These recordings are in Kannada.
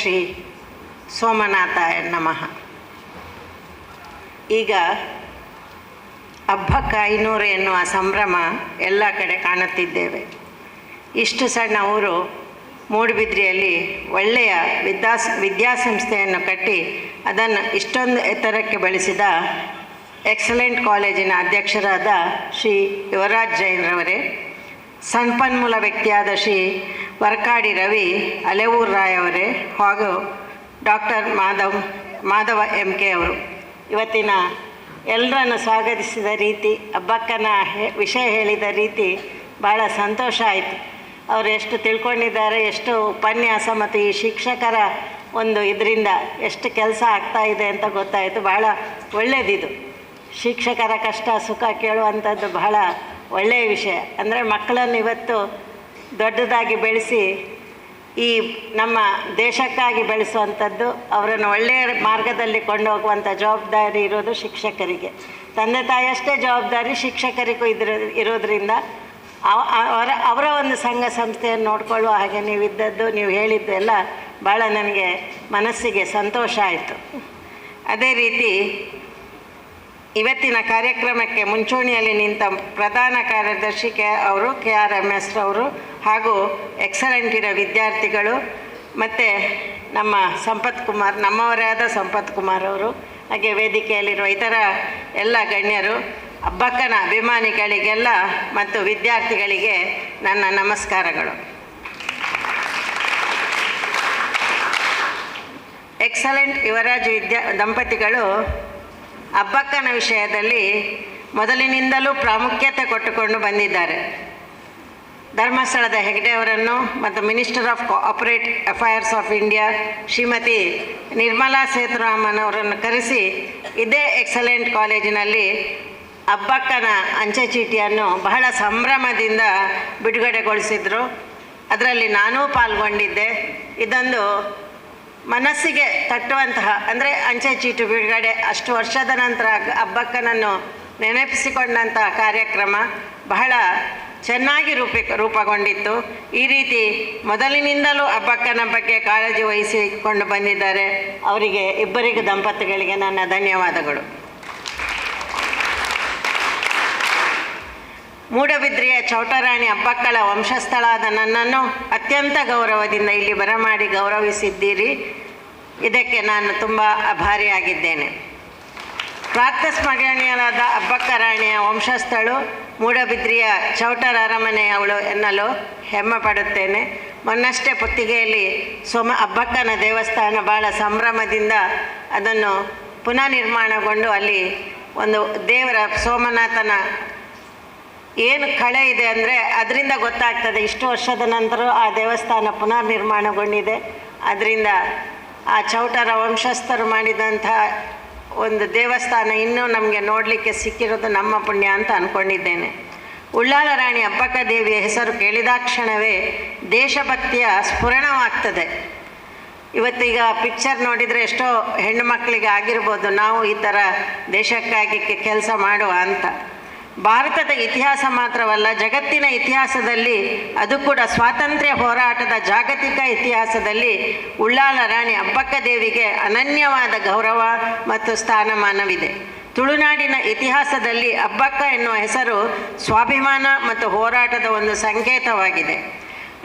ಶ್ರೀ ಸೋಮನಾಥಾಯ ನಮಃ. ಈಗ ಹಬ್ಬಕ್ಕೆ 500 ಎನ್ನುವ ಸಂಭ್ರಮ ಎಲ್ಲ ಕಡೆ ಕಾಣುತ್ತಿದ್ದೇವೆ. ಇಷ್ಟು ಸಣ್ಣ ಊರು ಮೂಡುಬಿದ್ರಿಯಲ್ಲಿ ಒಳ್ಳೆಯ ವಿದ್ಯಾಸಂಸ್ಥೆಯನ್ನು ಕಟ್ಟಿ ಅದನ್ನು ಇಷ್ಟೊಂದು ಎತ್ತರಕ್ಕೆ ಬೆಳೆಸಿದ ಎಕ್ಸಲೆಂಟ್ ಕಾಲೇಜಿನ ಅಧ್ಯಕ್ಷರಾದ ಶ್ರೀ ಯುವರಾಜ್ ಜೈನ್ರವರೇ, ಸಂಪನ್ಮೂಲ ವ್ಯಕ್ತಿಯಾದ ಶ್ರೀ ವರ್ಕಾಡಿ ರವಿ ಅಲೆವೂರು ರಾಯ್ ಅವರೇ ಹಾಗೂ ಡಾಕ್ಟರ್ ಮಾಧವ MK ಅವರು ಇವತ್ತಿನ ಎಲ್ಲರನ್ನು ಸ್ವಾಗತಿಸಿದ ರೀತಿ, ಹಬ್ಬಕ್ಕನ ವಿಷಯ ಹೇಳಿದ ರೀತಿ ಭಾಳ ಸಂತೋಷ ಆಯಿತು. ಅವರು ಎಷ್ಟು ತಿಳ್ಕೊಂಡಿದ್ದಾರೆ, ಎಷ್ಟು ಉಪನ್ಯಾಸ ಮತ್ತು ಈ ಶಿಕ್ಷಕರ ಒಂದು ಇದರಿಂದ ಎಷ್ಟು ಕೆಲಸ ಆಗ್ತಾಯಿದೆ ಅಂತ ಗೊತ್ತಾಯಿತು. ಭಾಳ ಒಳ್ಳೆಯದಿದು. ಶಿಕ್ಷಕರ ಕಷ್ಟ ಸುಖ ಕೇಳುವಂಥದ್ದು ಬಹಳ ಒಳ್ಳೆಯ ವಿಷಯ. ಅಂದರೆ ಮಕ್ಕಳನ್ನು ಇವತ್ತು ದೊಡ್ಡದಾಗಿ ಬೆಳೆಸಿ ಈ ನಮ್ಮ ದೇಶಕ್ಕಾಗಿ ಬೆಳೆಸುವಂಥದ್ದು, ಅವರನ್ನು ಒಳ್ಳೆಯ ಮಾರ್ಗದಲ್ಲಿ ಕೊಂಡೋಗುವಂಥ ಜವಾಬ್ದಾರಿ ಇರೋದು ಶಿಕ್ಷಕರಿಗೆ. ತಂದೆ ತಾಯಿಯಷ್ಟೇ ಜವಾಬ್ದಾರಿ ಶಿಕ್ಷಕರಿಗೂ ಇರೋದರಿಂದ ಅವರ ಒಂದು ಸಂಘ ಸಂಸ್ಥೆಯನ್ನು ನೋಡಿಕೊಳ್ಳುವ ಹಾಗೆ ನೀವಿದ್ದದ್ದು, ನೀವು ಹೇಳಿದ್ದು ಎಲ್ಲ ಭಾಳ ನನಗೆ ಮನಸ್ಸಿಗೆ ಸಂತೋಷ ಆಯಿತು. ಅದೇ ರೀತಿ ಇವತ್ತಿನ ಕಾರ್ಯಕ್ರಮಕ್ಕೆ ಮುಂಚೂಣಿಯಲ್ಲಿ ನಿಂತ ಪ್ರಧಾನ ಕಾರ್ಯದರ್ಶಿ KRMS ಅವರು ಹಾಗೂ ಎಕ್ಸಲೆಂಟಿನ ವಿದ್ಯಾರ್ಥಿಗಳು ಮತ್ತು ನಮ್ಮ ಸಂಪತ್ ಕುಮಾರ್, ನಮ್ಮವರೇ ಆದ ಸಂಪತ್ ಕುಮಾರ್ ಅವರು, ಹಾಗೆ ವೇದಿಕೆಯಲ್ಲಿರುವ ಇತರ ಎಲ್ಲ ಗಣ್ಯರು, ಹಬ್ಬಕ್ಕನ ಅಭಿಮಾನಿಗಳಿಗೆಲ್ಲ ಮತ್ತು ವಿದ್ಯಾರ್ಥಿಗಳಿಗೆ ನನ್ನ ನಮಸ್ಕಾರಗಳು. ಎಕ್ಸಲೆಂಟ್ ಯುವರಾಜ್ ದಂಪತಿಗಳು ಹಬ್ಬಕ್ಕನ ವಿಷಯದಲ್ಲಿ ಮೊದಲಿನಿಂದಲೂ ಪ್ರಾಮುಖ್ಯತೆ ಕೊಟ್ಟುಕೊಂಡು ಬಂದಿದ್ದಾರೆ. ಧರ್ಮಸ್ಥಳದ ಹೆಗ್ಡೆ ಅವರನ್ನು ಮತ್ತು minister of cooperate affairs of India Shrimati Nirmala Sethuraman ಅವರನ್ನು ಕರೆಸಿ ಇದೇ ಎಕ್ಸಲೆಂಟ್ ಕಾಲೇಜಿನಲ್ಲಿ ಹಬ್ಬಕ್ಕನ ಅಂಚೆ ಚೀಟಿಯನ್ನು ಬಹಳ ಸಂಭ್ರಮದಿಂದ ಬಿಡುಗಡೆಗೊಳಿಸಿದರು. ಅದರಲ್ಲಿ ನಾನೂ ಪಾಲ್ಗೊಂಡಿದ್ದೆ. ಇದೊಂದು ಮನಸ್ಸಿಗೆ ತಟ್ಟುವಂತಹ, ಅಂದರೆ ಅಂಚೆ ಚೀಟು ಬಿಡುಗಡೆ ಅಷ್ಟು ವರ್ಷದ ನಂತರ ಹಬ್ಬಕ್ಕನನ್ನು ನೆನಪಿಸಿಕೊಂಡಂತಹ ಕಾರ್ಯಕ್ರಮ ಬಹಳ ಚೆನ್ನಾಗಿ ರೂಪುಗೊಂಡಿತ್ತು. ಈ ರೀತಿ ಮೊದಲಿನಿಂದಲೂ ಹಬ್ಬಕ್ಕನ ಬಗ್ಗೆ ಕಾಳಜಿ ವಹಿಸಿಕೊಂಡು ಬಂದಿದ್ದಾರೆ. ಅವರಿಗೆ ಇಬ್ಬರಿಗೂ ದಂಪತಿಗಳಿಗೆ ನನ್ನ ಧನ್ಯವಾದಗಳು. ಮೂಡಬಿದ್ರಿಯ ಚೌಟರಾಣಿ ಹಬ್ಬಕ್ಕಳ ವಂಶಸ್ಥಳಾದ ನನ್ನನ್ನು ಅತ್ಯಂತ ಗೌರವದಿಂದ ಇಲ್ಲಿ ಬರಮಾಡಿ ಗೌರವಿಸಿದ್ದೀರಿ. ಇದಕ್ಕೆ ನಾನು ತುಂಬ ಆಭಾರಿಯಾಗಿದ್ದೇನೆ. ಪ್ರಾತಸ್ಮರಣೀಯರಾದ ಹಬ್ಬಕ್ಕ ರಾಣಿಯ ವಂಶಸ್ಥಳು ಮೂಡಬಿದ್ರಿಯ ಚೌಟರ ಅರಮನೆಯವಳು ಎನ್ನಲು ಹೆಮ್ಮೆ ಪಡುತ್ತೇನೆ. ಮೊನ್ನಷ್ಟೇ ಪುತ್ತಿಗೆಯಲ್ಲಿ ಹಬ್ಬಕ್ಕನ ದೇವಸ್ಥಾನ ಭಾಳ ಸಂಭ್ರಮದಿಂದ ಅದನ್ನು ಪುನಃ ನಿರ್ಮಾಣಗೊಂಡು ಅಲ್ಲಿ ಒಂದು ದೇವರ ಸೋಮನಾಥನ ಏನು ಕಳೆ ಇದೆ ಅಂದರೆ ಅದರಿಂದ ಗೊತ್ತಾಗ್ತದೆ ಇಷ್ಟು ವರ್ಷದ ನಂತರ ಆ ದೇವಸ್ಥಾನ ಪುನರ್ ನಿರ್ಮಾಣಗೊಂಡಿದೆ. ಅದರಿಂದ ಆ ಚೌಟರ ವಂಶಸ್ಥರು ಮಾಡಿದಂಥ ಒಂದು ದೇವಸ್ಥಾನ ಇನ್ನೂ ನಮಗೆ ನೋಡಲಿಕ್ಕೆ ಸಿಕ್ಕಿರೋದು ನಮ್ಮ ಪುಣ್ಯ ಅಂತ ಅಂದ್ಕೊಂಡಿದ್ದೇನೆ. ಉಳ್ಳಾಲ ರಾಣಿ ಹಬ್ಬಕ್ಕ ದೇವಿಯ ಹೆಸರು ಕೇಳಿದಾಕ್ಷಣವೇ ದೇಶಭಕ್ತಿಯ ಸ್ಫುರಣವಾಗ್ತದೆ. ಇವತ್ತೀಗ ಪಿಕ್ಚರ್ ನೋಡಿದರೆ ಎಷ್ಟೋ ಹೆಣ್ಣು ಮಕ್ಕಳಿಗೆ ಆಗಿರ್ಬೋದು, ನಾವು ಈ ಥರ ದೇಶಕ್ಕಾಗಿ ಕೆಲಸ ಮಾಡುವ ಅಂತ. ಭಾರತದ ಇತಿಹಾಸ ಮಾತ್ರವಲ್ಲ, ಜಗತ್ತಿನ ಇತಿಹಾಸದಲ್ಲಿ, ಅದು ಕೂಡ ಸ್ವಾತಂತ್ರ್ಯ ಹೋರಾಟದ ಜಾಗತಿಕ ಇತಿಹಾಸದಲ್ಲಿ ಉಳ್ಳಾಲ ರಾಣಿ ಹಬ್ಬಕ್ಕ ದೇವಿಗೆ ಅನನ್ಯವಾದ ಗೌರವ ಮತ್ತು ಸ್ಥಾನಮಾನವಿದೆ. ತುಳುನಾಡಿನ ಇತಿಹಾಸದಲ್ಲಿ ಹಬ್ಬಕ್ಕ ಎನ್ನುವ ಹೆಸರು ಸ್ವಾಭಿಮಾನ ಮತ್ತು ಹೋರಾಟದ ಒಂದು ಸಂಕೇತವಾಗಿದೆ.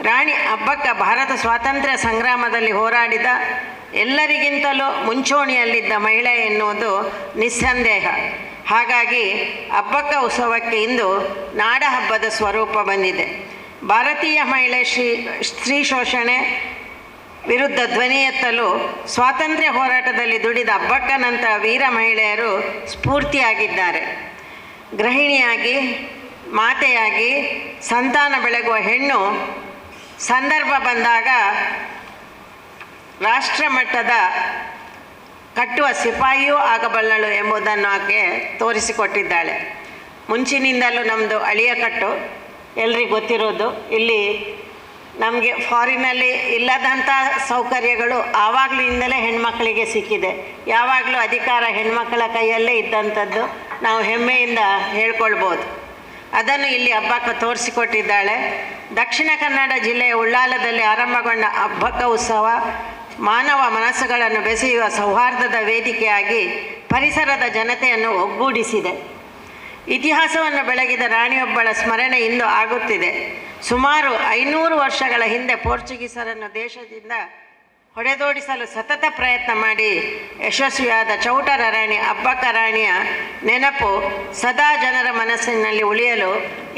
ರಾಣಿ ಹಬ್ಬಕ್ಕ ಭಾರತ ಸ್ವಾತಂತ್ರ್ಯ ಸಂಗ್ರಾಮದಲ್ಲಿ ಹೋರಾಡಿದ ಎಲ್ಲರಿಗಿಂತಲೂ ಮುಂಚೂಣಿಯಲ್ಲಿದ್ದ ಮಹಿಳೆ ಎನ್ನುವುದು ನಿಸ್ಸಂದೇಹ. ಹಾಗಾಗಿ ಹಬ್ಬಕ್ಕ ಉತ್ಸವಕ್ಕೆ ಇಂದು ನಾಡ ಹಬ್ಬದ ಸ್ವರೂಪ ಬಂದಿದೆ. ಭಾರತೀಯ ಮಹಿಳೆ ಸ್ತ್ರೀ ಶೋಷಣೆ ವಿರುದ್ಧ ಧ್ವನಿ ಎತ್ತಲು ಸ್ವಾತಂತ್ರ್ಯ ಹೋರಾಟದಲ್ಲಿ ದುಡಿದ ಹಬ್ಬಕ್ಕನಂಥ ವೀರ ಮಹಿಳೆಯರು ಸ್ಫೂರ್ತಿಯಾಗಿದ್ದಾರೆ. ಗೃಹಿಣಿಯಾಗಿ, ಮಾತೆಯಾಗಿ ಸಂತಾನ ಬೆಳಗುವ ಹೆಣ್ಣು ಸಂದರ್ಭ ಬಂದಾಗ ರಾಷ್ಟ್ರಮಟ್ಟದ ಕಟ್ಟುವ ಸಿಪಾಯಿಯೂ ಆಗಬಲ್ಲಳು ಎಂಬುದನ್ನು ಆಕೆ ತೋರಿಸಿಕೊಟ್ಟಿದ್ದಾಳೆ. ಮುಂಚಿನಿಂದಲೂ ನಮ್ಮದು ಅಳಿಯ ಕಟ್ಟು ಎಲ್ರಿಗೂ ಗೊತ್ತಿರೋದು. ಇಲ್ಲಿ ನಮಗೆ ಫಾರಿನಲ್ಲಿ ಇಲ್ಲದಂಥ ಸೌಕರ್ಯಗಳು ಆವಾಗಲಿಂದಲೇ ಹೆಣ್ಮಕ್ಕಳಿಗೆ ಸಿಕ್ಕಿದೆ. ಯಾವಾಗಲೂ ಅಧಿಕಾರ ಹೆಣ್ಮಕ್ಕಳ ಕೈಯಲ್ಲೇ ಇದ್ದಂಥದ್ದು ನಾವು ಹೆಮ್ಮೆಯಿಂದ ಹೇಳ್ಕೊಳ್ಬೋದು. ಅದನ್ನು ಇಲ್ಲಿ ಹಬ್ಬಕ್ಕ ತೋರಿಸಿಕೊಟ್ಟಿದ್ದಾಳೆ. ದಕ್ಷಿಣ ಕನ್ನಡ ಜಿಲ್ಲೆಯ ಉಳ್ಳಾಲದಲ್ಲಿ ಆರಂಭಗೊಂಡ ಹಬ್ಬಕ್ಕ ಉತ್ಸವ ಮಾನವ ಮನಸ್ಸುಗಳನ್ನು ಬೆಸೆಯುವ ಸೌಹಾರ್ದದ ವೇದಿಕೆಯಾಗಿ ಪರಿಸರದ ಜನತೆಯನ್ನು ಒಗ್ಗೂಡಿಸಿದೆ. ಇತಿಹಾಸವನ್ನು ಬೆಳಗಿದ ರಾಣಿಯೊಬ್ಬಳ ಸ್ಮರಣೆ ಇಂದು ಆಗುತ್ತಿದೆ. ಸುಮಾರು 500 ವರ್ಷಗಳ ಹಿಂದೆ ಪೋರ್ಚುಗೀಸರನ್ನು ದೇಶದಿಂದ ಹೊಡೆದೋಡಿಸಲು ಸತತ ಪ್ರಯತ್ನ ಮಾಡಿ ಯಶಸ್ವಿಯಾದ ಚೌಟರ ರಾಣಿ ಅಬ್ಬಕ್ಕ ರಾಣಿಯ ನೆನಪು ಸದಾ ಜನರ ಮನಸ್ಸಿನಲ್ಲಿ ಉಳಿಯಲು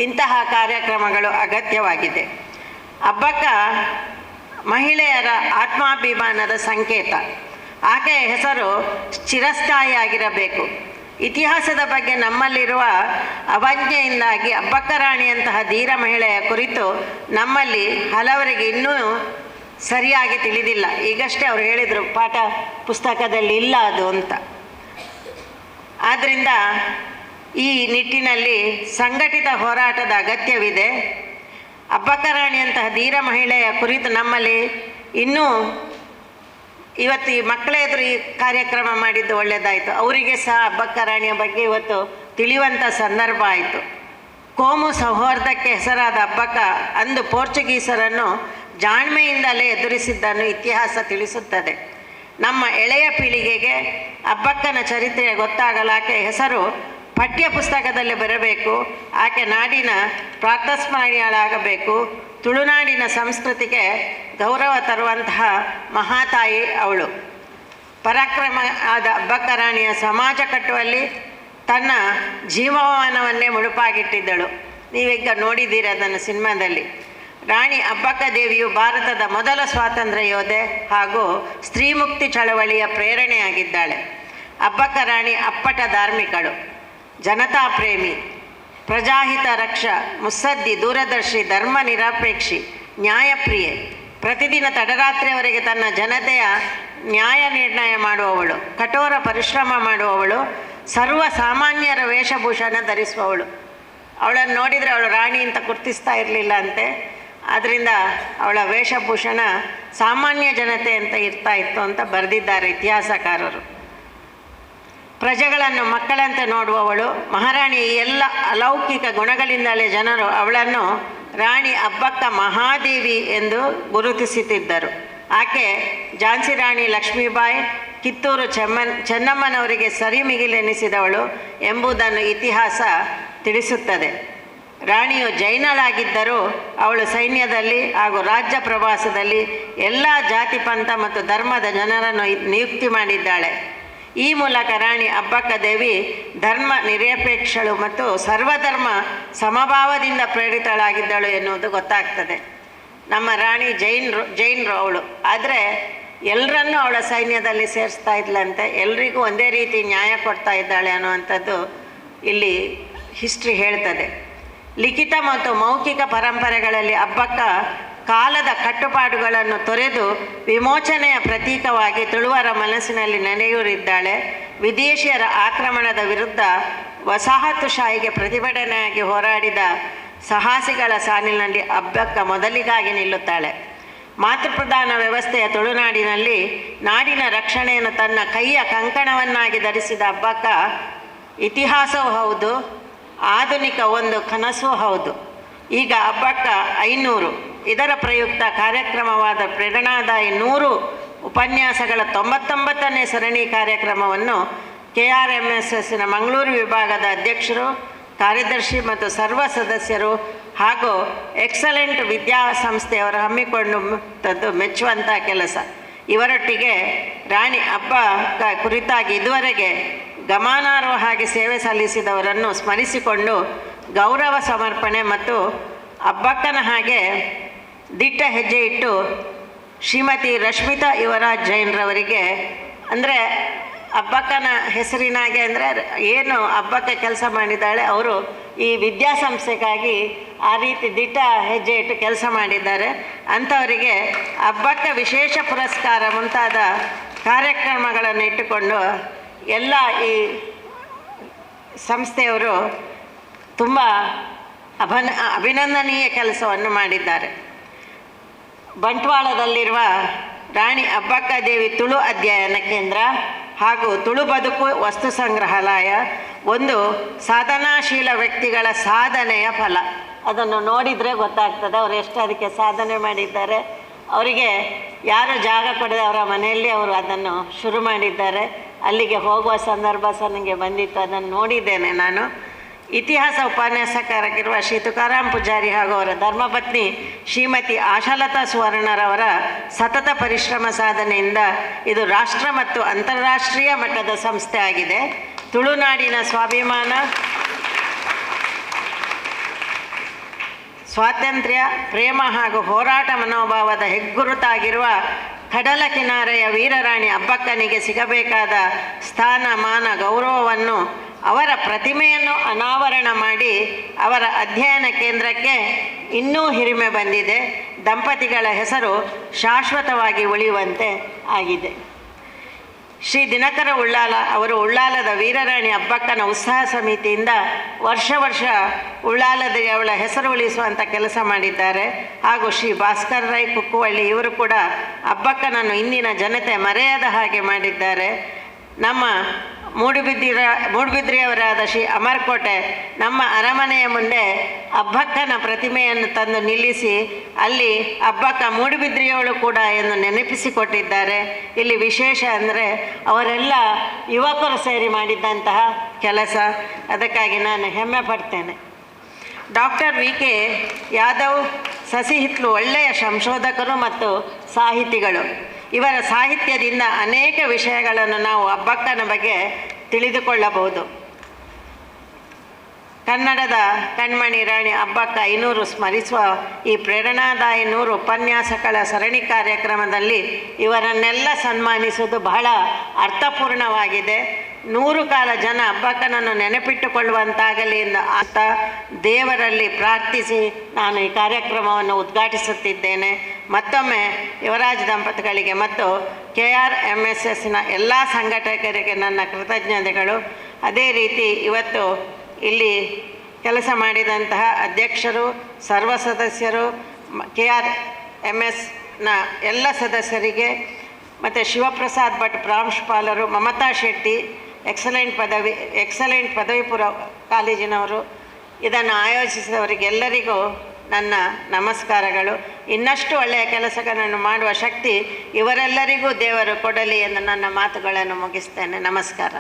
ಇಂತಹ ಕಾರ್ಯಕ್ರಮಗಳು ಅಗತ್ಯವಾಗಿದೆ. ಅಬ್ಬಕ್ಕ ಮಹಿಳೆಯರ ಆತ್ಮಾಭಿಮಾನದ ಸಂಕೇತ. ಆಕೆಯ ಹೆಸರು ಚಿರಸ್ಥಾಯಿಯಾಗಿರಬೇಕು. ಇತಿಹಾಸದ ಬಗ್ಗೆ ನಮ್ಮಲ್ಲಿರುವ ಅವಜ್ಞೆಯಿಂದಾಗಿ ಅಬ್ಬಕ್ಕ ರಾಣಿಯಂತಹ ಧೀರ ಮಹಿಳೆಯ ಕುರಿತು ನಮ್ಮಲ್ಲಿ ಹಲವರಿಗೆ ಇನ್ನೂ ಸರಿಯಾಗಿ ತಿಳಿದಿಲ್ಲ. ಈಗಷ್ಟೇ ಅವರು ಹೇಳಿದರು ಪಾಠ ಪುಸ್ತಕದಲ್ಲಿ ಇಲ್ಲ ಅದು ಅಂತ. ಆದ್ದರಿಂದ ಈ ನಿಟ್ಟಿನಲ್ಲಿ ಸಂಘಟಿತ ಹೋರಾಟದ ಅಗತ್ಯವಿದೆ. ಅಬ್ಬಕ್ಕ ರಾಣಿಯಂತಹ ಧೀರ ಮಹಿಳೆಯ ಕುರಿತು ನಮ್ಮಲ್ಲಿ ಇನ್ನೂ ಇವತ್ತು ಈ ಮಕ್ಕಳ ಎದುರು ಈ ಕಾರ್ಯಕ್ರಮ ಮಾಡಿದ್ದು ಒಳ್ಳೆಯದಾಯಿತು. ಅವರಿಗೆ ಸಹ ಅಬ್ಬಕ್ಕ ರಾಣಿಯ ಬಗ್ಗೆ ಇವತ್ತು ತಿಳಿಯುವಂಥ ಸಂದರ್ಭ ಆಯಿತು. ಕೋಮು ಸೌಹಾರ್ದಕ್ಕೆ ಹೆಸರಾದ ಅಬ್ಬಕ್ಕ ಅಂದು ಪೋರ್ಚುಗೀಸರನ್ನು ಜಾಣ್ಮೆಯಿಂದಲೇ ಎದುರಿಸಿದ್ದನ್ನು ಇತಿಹಾಸ ತಿಳಿಸುತ್ತದೆ. ನಮ್ಮ ಎಳೆಯ ಪೀಳಿಗೆಗೆ ಅಬ್ಬಕ್ಕನ ಚರಿತ್ರೆ ಗೊತ್ತಾಗಲು ಆಕೆ ಹೆಸರು ಪಠ್ಯ ಪುಸ್ತಕದಲ್ಲಿ ಬರಬೇಕು. ಆಕೆ ನಾಡಿನ ಪ್ರಾತಸ್ಮರಣೀಯಳಾಗಬೇಕು. ತುಳುನಾಡಿನ ಸಂಸ್ಕೃತಿಗೆ ಗೌರವ ತರುವಂತಹ ಮಹಾತಾಯಿ ಅವಳು. ಪರಾಕ್ರಮ ಆದ ಅಬ್ಬಕ್ಕ ರಾಣಿಯ ಸಮಾಜ ಕಟ್ಟುವಲ್ಲಿ ತನ್ನ ಜೀವಮಾನವನ್ನೇ ಮುಡುಪಾಗಿಟ್ಟಿದ್ದಳು. ನೀವೀಗ ನೋಡಿದ್ದೀರಿ ಅದನ್ನು ಸಿನಿಮಾದಲ್ಲಿ. ರಾಣಿ ಅಬ್ಬಕ್ಕ ದೇವಿಯು ಭಾರತದ ಮೊದಲ ಸ್ವಾತಂತ್ರ್ಯ ಯೋಧೆ ಹಾಗೂ ಸ್ತ್ರೀ ಮುಕ್ತಿ ಚಳವಳಿಯ ಪ್ರೇರಣೆಯಾಗಿದ್ದಾಳೆ. ಅಬ್ಬಕ್ಕ ರಾಣಿ ಅಪ್ಪಟ ಧಾರ್ಮಿಕಳು, ಜನತಾ ಪ್ರೇಮಿ, ಪ್ರಜಾಹಿತ ರಕ್ಷ, ಮುತ್ಸದ್ದಿ, ದೂರದರ್ಶಿ, ಧರ್ಮ ನಿರಪೇಕ್ಷಿ, ನ್ಯಾಯಪ್ರಿಯೆ. ಪ್ರತಿದಿನ ತಡರಾತ್ರಿಯವರೆಗೆ ತನ್ನ ಜನತೆಯ ನ್ಯಾಯ ನಿರ್ಣಯ ಮಾಡುವವಳು, ಕಠೋರ ಪರಿಶ್ರಮ ಮಾಡುವವಳು, ಸರ್ವ ಸಾಮಾನ್ಯರ ವೇಷಭೂಷಣ ಧರಿಸುವವಳು. ಅವಳನ್ನು ನೋಡಿದರೆ ಅವಳು ರಾಣಿ ಅಂತ ಗುರ್ತಿಸ್ತಾ ಇರಲಿಲ್ಲ ಅಂತೆ. ಆದ್ದರಿಂದ ಅವಳ ವೇಷಭೂಷಣ ಸಾಮಾನ್ಯ ಜನತೆ ಅಂತ ಇರ್ತಾ ಇತ್ತು ಅಂತ ಬರೆದಿದ್ದಾರೆ ಇತಿಹಾಸಕಾರರು. ಪ್ರಜೆಗಳನ್ನು ಮಕ್ಕಳಂತೆ ನೋಡುವವಳು, ಮಹಾರಾಣಿ ಎಲ್ಲ ಅಲೌಕಿಕ ಗುಣಗಳಿಂದಲೇ ಜನರು ಅವಳನ್ನು ರಾಣಿ ಅಬ್ಬಕ್ಕ ಮಹಾದೇವಿ ಎಂದು ಗುರುತಿಸುತ್ತಿದ್ದರು. ಆಕೆ ಝಾನ್ಸಿ ರಾಣಿ ಲಕ್ಷ್ಮೀಬಾಯಿ, ಕಿತ್ತೂರು ಚೆನ್ನಮ್ಮನವರಿಗೆ ಸರಿಮಿಗಿಲೆನಿಸಿದವಳು ಎಂಬುದನ್ನು ಇತಿಹಾಸ ತಿಳಿಸುತ್ತದೆ. ರಾಣಿಯು ಜೈನಳಾಗಿದ್ದರೂ ಅವಳು ಸೈನ್ಯದಲ್ಲಿ ಹಾಗೂ ರಾಜ್ಯ ಪ್ರವಾಸದಲ್ಲಿ ಎಲ್ಲ ಜಾತಿ ಪಂಥ ಮತ್ತು ಧರ್ಮದ ಜನರನ್ನು ನಿಯುಕ್ತಿ ಮಾಡಿದ್ದಾಳೆ. ಈ ಮೂಲಕ ರಾಣಿ ಅಬ್ಬಕ್ಕ ದೇವಿ ಧರ್ಮ ನಿರಪೇಕ್ಷಳು ಮತ್ತು ಸರ್ವಧರ್ಮ ಸಮಭಾವದಿಂದ ಪ್ರೇರಿತಳಾಗಿದ್ದಳು ಎನ್ನುವುದು ಗೊತ್ತಾಗ್ತದೆ. ನಮ್ಮ ರಾಣಿ ಜೈನರು ಅವಳು. ಆದರೆ ಎಲ್ಲರನ್ನೂ ಅವಳ ಸೈನ್ಯದಲ್ಲಿ ಸೇರಿಸ್ತಾ ಇದ್ಲಂತೆ. ಎಲ್ರಿಗೂ ಒಂದೇ ರೀತಿ ನ್ಯಾಯ ಕೊಡ್ತಾ ಇದ್ದಾಳೆ ಅನ್ನುವಂಥದ್ದು ಇಲ್ಲಿ ಹಿಸ್ಟ್ರಿ ಹೇಳ್ತದೆ. ಲಿಖಿತ ಮತ್ತು ಮೌಖಿಕ ಪರಂಪರೆಗಳಲ್ಲಿ ಅಬ್ಬಕ್ಕ ಕಾಲದ ಕಟ್ಟುಪಾಡುಗಳನ್ನು ತೊರೆದು ವಿಮೋಚನೆಯ ಪ್ರತೀಕವಾಗಿ ತುಳುವರ ಮನಸ್ಸಿನಲ್ಲಿ ನೆನೆಯೂರಿದ್ದಾಳೆ. ವಿದೇಶಿಯರ ಆಕ್ರಮಣದ ವಿರುದ್ಧ ವಸಾಹತುಶಾಹಿಗೆ ಪ್ರತಿಭಟನೆಯಾಗಿ ಹೋರಾಡಿದ ಸಾಹಸಿಗಳ ಸಾಲಿನಲ್ಲಿ ಅಬ್ಬಕ್ಕ ಮೊದಲಿಗಾಗಿ ನಿಲ್ಲುತ್ತಾಳೆ. ಮಾತೃಪ್ರಧಾನ ವ್ಯವಸ್ಥೆಯ ತುಳುನಾಡಿನಲ್ಲಿ ನಾಡಿನ ರಕ್ಷಣೆಯನ್ನು ತನ್ನ ಕೈಯ ಕಂಕಣವನ್ನಾಗಿ ಧರಿಸಿದ ಅಬ್ಬಕ್ಕ ಇತಿಹಾಸವೂ ಹೌದು, ಆಧುನಿಕ ಒಂದು ಕನಸೂ ಹೌದು. ಈಗ ಅಬ್ಬಕ್ಕ 500 ಇದರ ಪ್ರಯುಕ್ತ ಕಾರ್ಯಕ್ರಮವಾದ ಪ್ರೇರಣಾದಾಯಿ 100 ಉಪನ್ಯಾಸಗಳ 99ನೇ ಸರಣಿ ಕಾರ್ಯಕ್ರಮವನ್ನು KRMSSನ ಮಂಗಳೂರು ವಿಭಾಗದ ಅಧ್ಯಕ್ಷರು, ಕಾರ್ಯದರ್ಶಿ ಮತ್ತು ಸರ್ವ ಸದಸ್ಯರು ಹಾಗೂ ಎಕ್ಸಲೆಂಟ್ ವಿದ್ಯಾಸಂಸ್ಥೆಯವರು ಹಮ್ಮಿಕೊಂಡದ್ದು ಮೆಚ್ಚುವಂಥ ಕೆಲಸ. ಇವರೊಟ್ಟಿಗೆ ರಾಣಿ ಅಬ್ಬಕ್ಕ ಕುರಿತಾಗಿ ಇದುವರೆಗೆ ಗಮನಾರ್ಹವಾಗಿ ಸೇವೆ ಸಲ್ಲಿಸಿದವರನ್ನು ಸ್ಮರಿಸಿಕೊಂಡು ಗೌರವ ಸಮರ್ಪಣೆ ಮತ್ತು ಅಬ್ಬಕ್ಕನ ಹಾಗೆ ದಿಟ್ಟ ಹೆಜ್ಜೆ ಇಟ್ಟು ಶ್ರೀಮತಿ ರಶ್ಮಿತಾ ಯುವರಾಜ್ ಜೈನ್ರವರಿಗೆ, ಅಂದರೆ ಅಬ್ಬಕ್ಕನ ಹೆಸರಿನಾಗೆ ಅಂದರೆ ಏನು ಅಬ್ಬಕ್ಕ ಕೆಲಸ ಮಾಡಿದ್ದಾಳೆ, ಅವರು ಈ ವಿದ್ಯಾಸಂಸ್ಥೆಗಾಗಿ ಆ ರೀತಿ ದಿಟ್ಟ ಹೆಜ್ಜೆ ಇಟ್ಟು ಕೆಲಸ ಮಾಡಿದ್ದಾರೆ. ಅಂಥವರಿಗೆ ಅಬ್ಬಕ್ಕ ವಿಶೇಷ ಪುರಸ್ಕಾರ ಮುಂತಾದ ಕಾರ್ಯಕ್ರಮಗಳನ್ನು ಇಟ್ಟುಕೊಂಡು ಎಲ್ಲ ಈ ಸಂಸ್ಥೆಯವರು ತುಂಬ ಅಭಿನಂದನೀಯ ಕೆಲಸವನ್ನು ಮಾಡಿದ್ದಾರೆ. ಬಂಟ್ವಾಳದಲ್ಲಿರುವ ರಾಣಿ ಅಬ್ಬಕ್ಕ ದೇವಿ ತುಳು ಅಧ್ಯಯನ ಕೇಂದ್ರ ಹಾಗೂ ತುಳು ಬದುಕು ವಸ್ತು ಸಂಗ್ರಹಾಲಯ ಒಂದು ಸಾಧನಾಶೀಲ ವ್ಯಕ್ತಿಗಳ ಸಾಧನೆಯ ಫಲ. ಅದನ್ನು ನೋಡಿದರೆ ಗೊತ್ತಾಗ್ತದೆ ಅವರು ಎಷ್ಟು ಅದಕ್ಕೆ ಸಾಧನೆ ಮಾಡಿದ್ದಾರೆ. ಅವರಿಗೆ ಯಾರು ಜಾಗ ಕೊಡದೆ ಅವರ ಮನೆಯಲ್ಲಿ ಅವರು ಅದನ್ನು ಶುರು ಮಾಡಿದ್ದಾರೆ. ಅಲ್ಲಿಗೆ ಹೋಗುವ ಸಂದರ್ಭ ಸಹ ನನಗೆ ಬಂದಿತ್ತು, ಅದನ್ನು ನೋಡಿದ್ದೇನೆ ನಾನು. ಇತಿಹಾಸ ಉಪನ್ಯಾಸಕರಾಗಿರುವ ಶ್ರೀ ತುಕಾರಾಮ್ ಪೂಜಾರಿ ಹಾಗೂ ಅವರ ಧರ್ಮಪತ್ನಿ ಶ್ರೀಮತಿ ಆಶಾಲತಾ ಸುವರ್ಣರವರ ಸತತ ಪರಿಶ್ರಮ ಸಾಧನೆಯಿಂದ ಇದು ರಾಷ್ಟ್ರ ಮತ್ತು ಅಂತಾರಾಷ್ಟ್ರೀಯ ಮಟ್ಟದ ಸಂಸ್ಥೆ ಆಗಿದೆ. ತುಳುನಾಡಿನ ಸ್ವಾಭಿಮಾನ, ಸ್ವಾತಂತ್ರ್ಯ ಪ್ರೇಮ ಹಾಗೂ ಹೋರಾಟ ಮನೋಭಾವದ ಹೆಗ್ಗುರುತಾಗಿರುವ ಕಡಲ ಕಿನಾರೆಯ ವೀರರಾಣಿ ಅಬ್ಬಕ್ಕನಿಗೆ ಸಿಗಬೇಕಾದ ಸ್ಥಾನಮಾನ ಗೌರವವನ್ನು ಅವರ ಪ್ರತಿಮೆಯನ್ನು ಅನಾವರಣ ಮಾಡಿ ಅವರ ಅಧ್ಯಯನ ಕೇಂದ್ರಕ್ಕೆ ಇನ್ನೂ ಹಿರಿಮೆ ಬಂದಿದೆ. ದಂಪತಿಗಳ ಹೆಸರು ಶಾಶ್ವತವಾಗಿ ಉಳಿಯುವಂತೆ ಆಗಿದೆ. ಶ್ರೀ ದಿನಕರ ಉಳ್ಳಾಲ ಅವರು ಉಳ್ಳಾಲದ ವೀರರಾಣಿ ಅಬ್ಬಕ್ಕನ ಉತ್ಸಾಹ ಸಮಿತಿಯಿಂದ ವರ್ಷ ಉಳ್ಳಾಲದವಳ ಹೆಸರು ಉಳಿಸುವಂಥ ಕೆಲಸ ಮಾಡಿದ್ದಾರೆ. ಹಾಗೂ ಶ್ರೀ ಭಾಸ್ಕರ್ ರೈ ಕುಕ್ಕುವಳ್ಳಿ ಇವರು ಕೂಡ ಅಬ್ಬಕ್ಕನನ್ನು ಇಂದಿನ ಜನತೆ ಮರೆಯದ ಹಾಗೆ ಮಾಡಿದ್ದಾರೆ. ನಮ್ಮ ಮೂಡುಬಿದ್ರೆಯವರಾದ ಶ್ರೀ ಅಮರ್ಕೋಟೆ ನಮ್ಮ ಅರಮನೆಯ ಮುಂದೆ ಅಬ್ಬಕ್ಕನ ಪ್ರತಿಮೆಯನ್ನು ತಂದು ನಿಲ್ಲಿಸಿ ಅಲ್ಲಿ ಅಬ್ಬಕ್ಕ ಮೂಡುಬಿದ್ರೆಯವಳು ಕೂಡ ಎಂದು ನೆನಪಿಸಿಕೊಟ್ಟಿದ್ದಾರೆ. ಇಲ್ಲಿ ವಿಶೇಷ ಅಂದರೆ ಅವರೆಲ್ಲ ಯುವಕರು ಸೇರಿ ಮಾಡಿದ್ದಂತಹ ಕೆಲಸ, ಅದಕ್ಕಾಗಿ ನಾನು ಹೆಮ್ಮೆ ಪಡ್ತೇನೆ. Doctor VK. ಯಾದವ್ ಸಸಿಹಿತ್ಲು ಒಳ್ಳೆಯ ಸಂಶೋಧಕರು ಮತ್ತು ಸಾಹಿತಿಗಳು. ಇವರ ಸಾಹಿತ್ಯದಿಂದ ಅನೇಕ ವಿಷಯಗಳನ್ನು ನಾವು ಅಬ್ಬಕ್ಕನ ಬಗ್ಗೆ ತಿಳಿದುಕೊಳ್ಳಬಹುದು. ಕನ್ನಡದ ಕಣ್ಮಣಿ ರಾಣಿ ಅಬ್ಬಕ್ಕ 500 ಸ್ಮರಿಸುವ ಈ ಪ್ರೇರಣಾದಾಯಿ 100 ಉಪನ್ಯಾಸಗಳ ಸರಣಿ ಕಾರ್ಯಕ್ರಮದಲ್ಲಿ ಇವರನ್ನೆಲ್ಲ ಸನ್ಮಾನಿಸುವುದು ಬಹಳ ಅರ್ಥಪೂರ್ಣವಾಗಿದೆ. 100 ಕಾಲ ಜನ ಅಬ್ಬಕ್ಕನನ್ನು ನೆನಪಿಟ್ಟುಕೊಳ್ಳುವಂತಾಗಲಿ ಅಂತ ದೇವರಲ್ಲಿ ಪ್ರಾರ್ಥಿಸಿ ನಾನು ಈ ಕಾರ್ಯಕ್ರಮವನ್ನು ಉದ್ಘಾಟಿಸುತ್ತಿದ್ದೇನೆ. ಮತ್ತೊಮ್ಮೆ ಯುವರಾಜ್ ದಂಪತಿಗಳಿಗೆ ಮತ್ತು KRMSSನ ಎಲ್ಲ ಸಂಘಟಕರಿಗೆ ನನ್ನ ಕೃತಜ್ಞತೆಗಳು. ಅದೇ ರೀತಿ ಇವತ್ತು ಇಲ್ಲಿ ಕೆಲಸ ಮಾಡಿದಂತಹ ಅಧ್ಯಕ್ಷರು, ಸರ್ವ ಸದಸ್ಯರು, KRMSನ ಎಲ್ಲ ಸದಸ್ಯರಿಗೆ ಮತ್ತು ಶಿವಪ್ರಸಾದ್ ಭಟ್ ಪ್ರಾಂಶುಪಾಲರು, ಮಮತಾ ಶೆಟ್ಟಿ ಎಕ್ಸಲೆಂಟ್ ಪದವಿ ಪೂರ್ವ ಕಾಲೇಜಿನವರು, ಇದನ್ನು ಆಯೋಜಿಸಿದವರಿಗೆಲ್ಲರಿಗೂ ನನ್ನ ನಮಸ್ಕಾರಗಳು. ಇನ್ನಷ್ಟು ಒಳ್ಳೆಯ ಕೆಲಸಗಳನ್ನು ಮಾಡುವ ಶಕ್ತಿ ಇವರೆಲ್ಲರಿಗೂ ದೇವರು ಕೊಡಲಿ ಎಂದು ನನ್ನ ಮಾತುಗಳನ್ನು ಮುಗಿಸ್ತೇನೆ. ನಮಸ್ಕಾರ.